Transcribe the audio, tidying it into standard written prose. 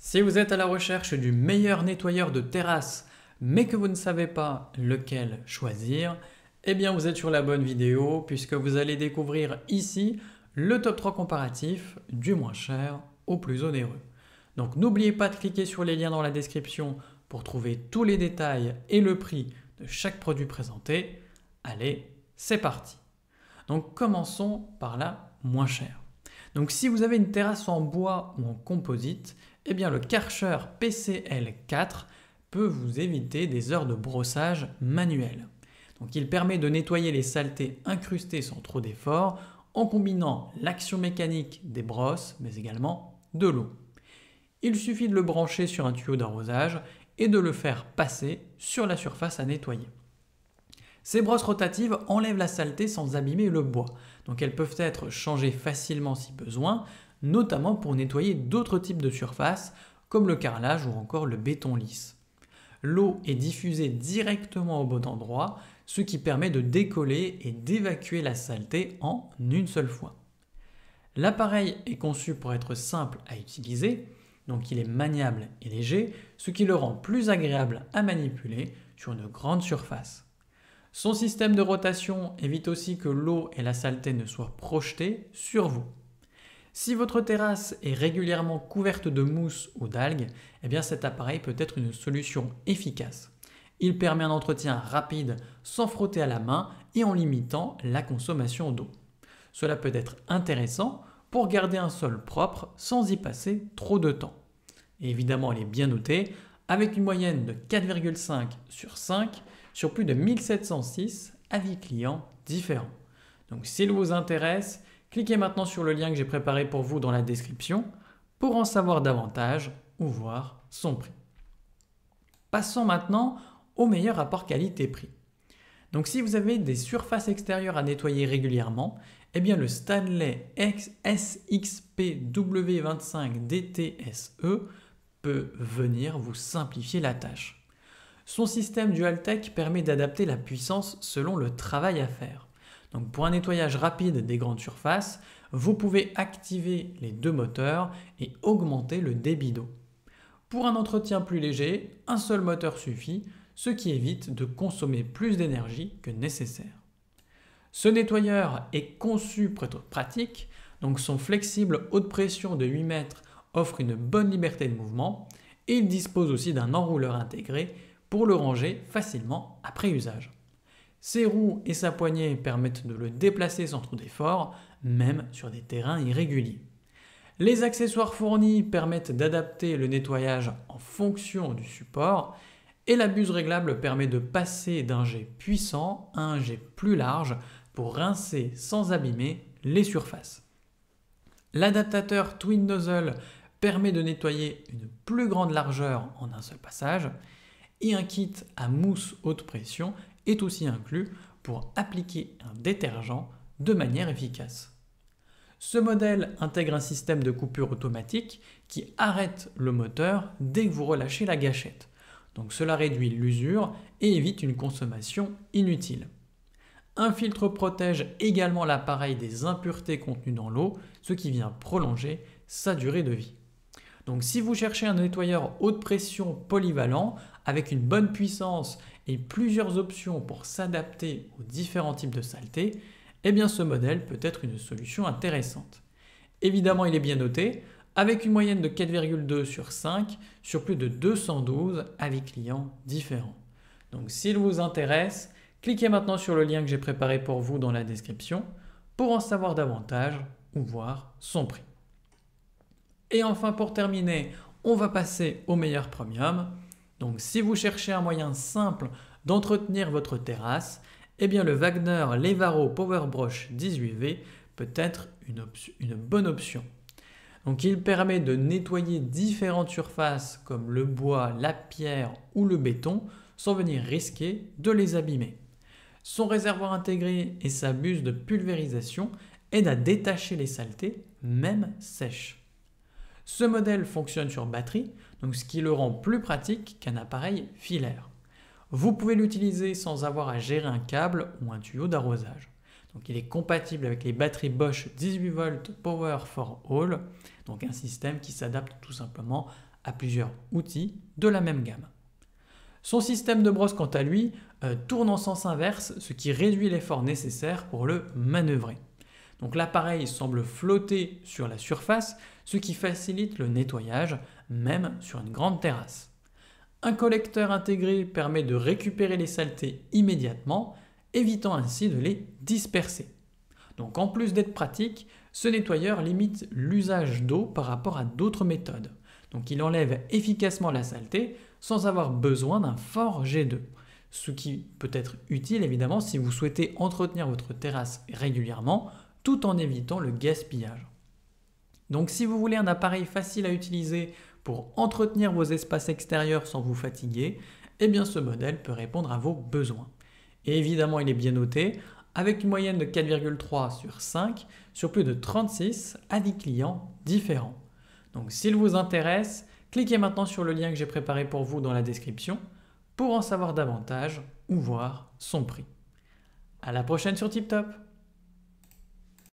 Si vous êtes à la recherche du meilleur nettoyeur de terrasse, mais que vous ne savez pas lequel choisir, eh bien vous êtes sur la bonne vidéo puisque vous allez découvrir ici le top 3 comparatif du moins cher au plus onéreux. Donc n'oubliez pas de cliquer sur les liens dans la description pour trouver tous les détails et le prix de chaque produit présenté. Allez, c'est parti. Donc commençons par la moins chère. Donc si vous avez une terrasse en bois ou en composite, eh bien le Karcher PCL4 peut vous éviter des heures de brossage manuel. Donc il permet de nettoyer les saletés incrustées sans trop d'efforts en combinant l'action mécanique des brosses mais également de l'eau. Il suffit de le brancher sur un tuyau d'arrosage et de le faire passer sur la surface à nettoyer. Ces brosses rotatives enlèvent la saleté sans abîmer le bois, donc elles peuvent être changées facilement si besoin, notamment pour nettoyer d'autres types de surfaces comme le carrelage ou encore le béton lisse. L'eau est diffusée directement au bon endroit, ce qui permet de décoller et d'évacuer la saleté en une seule fois. L'appareil est conçu pour être simple à utiliser, donc il est maniable et léger, ce qui le rend plus agréable à manipuler sur une grande surface. Son système de rotation évite aussi que l'eau et la saleté ne soient projetées sur vous. Si votre terrasse est régulièrement couverte de mousse ou d'algues, eh bien cet appareil peut être une solution efficace. Il permet un entretien rapide sans frotter à la main et en limitant la consommation d'eau. Cela peut être intéressant pour garder un sol propre sans y passer trop de temps. Et évidemment, elle est bien notée avec une moyenne de 4,5 sur 5 sur plus de 1706 avis clients différents. Donc s'il vous intéresse, cliquez maintenant sur le lien que j'ai préparé pour vous dans la description pour en savoir davantage ou voir son prix. Passons maintenant au meilleur rapport qualité-prix. Donc si vous avez des surfaces extérieures à nettoyer régulièrement, eh bien le Stanley SXPW25 DTSE peut venir vous simplifier la tâche. Son système Dual-Tech permet d'adapter la puissance selon le travail à faire. Donc pour un nettoyage rapide des grandes surfaces, vous pouvez activer les deux moteurs et augmenter le débit d'eau. Pour un entretien plus léger, un seul moteur suffit, ce qui évite de consommer plus d'énergie que nécessaire. Ce nettoyeur est conçu pour être pratique, donc son flexible haute pression de 8 mètres offre une bonne liberté de mouvement et il dispose aussi d'un enrouleur intégré pour le ranger facilement après usage. Ses roues et sa poignée permettent de le déplacer sans trop d'efforts, même sur des terrains irréguliers. Les accessoires fournis permettent d'adapter le nettoyage en fonction du support et la buse réglable permet de passer d'un jet puissant à un jet plus large pour rincer sans abîmer les surfaces. L'adaptateur Twin Nozzle permet de nettoyer une plus grande largeur en un seul passage et un kit à mousse haute pression est aussi inclus pour appliquer un détergent de manière efficace. Ce modèle intègre un système de coupure automatique qui arrête le moteur dès que vous relâchez la gâchette. Donc cela réduit l'usure et évite une consommation inutile. Un filtre protège également l'appareil des impuretés contenues dans l'eau, ce qui vient prolonger sa durée de vie. Donc si vous cherchez un nettoyeur haute pression polyvalent avec une bonne puissance et plusieurs options pour s'adapter aux différents types de saleté, eh bien ce modèle peut être une solution intéressante. Évidemment, il est bien noté avec une moyenne de 4,2 sur 5 sur plus de 212 avis clients différents. Donc s'il vous intéresse, cliquez maintenant sur le lien que j'ai préparé pour vous dans la description pour en savoir davantage ou voir son prix. Et enfin pour terminer, on va passer au meilleur premium. Donc si vous cherchez un moyen simple d'entretenir votre terrasse, eh bien le Wagner Levaro Power Brush 18V peut être une bonne option. Donc il permet de nettoyer différentes surfaces comme le bois, la pierre ou le béton sans venir risquer de les abîmer. Son réservoir intégré et sa buse de pulvérisation aident à détacher les saletés, même sèches. Ce modèle fonctionne sur batterie, donc ce qui le rend plus pratique qu'un appareil filaire. Vous pouvez l'utiliser sans avoir à gérer un câble ou un tuyau d'arrosage. Donc il est compatible avec les batteries Bosch 18 volts Power for All, donc un système qui s'adapte tout simplement à plusieurs outils de la même gamme. Son système de brosse, quant à lui, tourne en sens inverse, ce qui réduit l'effort nécessaire pour le manœuvrer. Donc l'appareil semble flotter sur la surface, ce qui facilite le nettoyage, même sur une grande terrasse. Un collecteur intégré permet de récupérer les saletés immédiatement, évitant ainsi de les disperser. Donc en plus d'être pratique, ce nettoyeur limite l'usage d'eau par rapport à d'autres méthodes. Donc il enlève efficacement la saleté sans avoir besoin d'un fort jet d'eau. Ce qui peut être utile évidemment si vous souhaitez entretenir votre terrasse régulièrement tout en évitant le gaspillage. Donc si vous voulez un appareil facile à utiliser pour entretenir vos espaces extérieurs sans vous fatiguer, eh bien ce modèle peut répondre à vos besoins. Et évidemment il est bien noté, avec une moyenne de 4,3 sur 5 sur plus de 36 à 10 clients différents. Donc s'il vous intéresse, cliquez maintenant sur le lien que j'ai préparé pour vous dans la description pour en savoir davantage ou voir son prix. À la prochaine sur TipTop!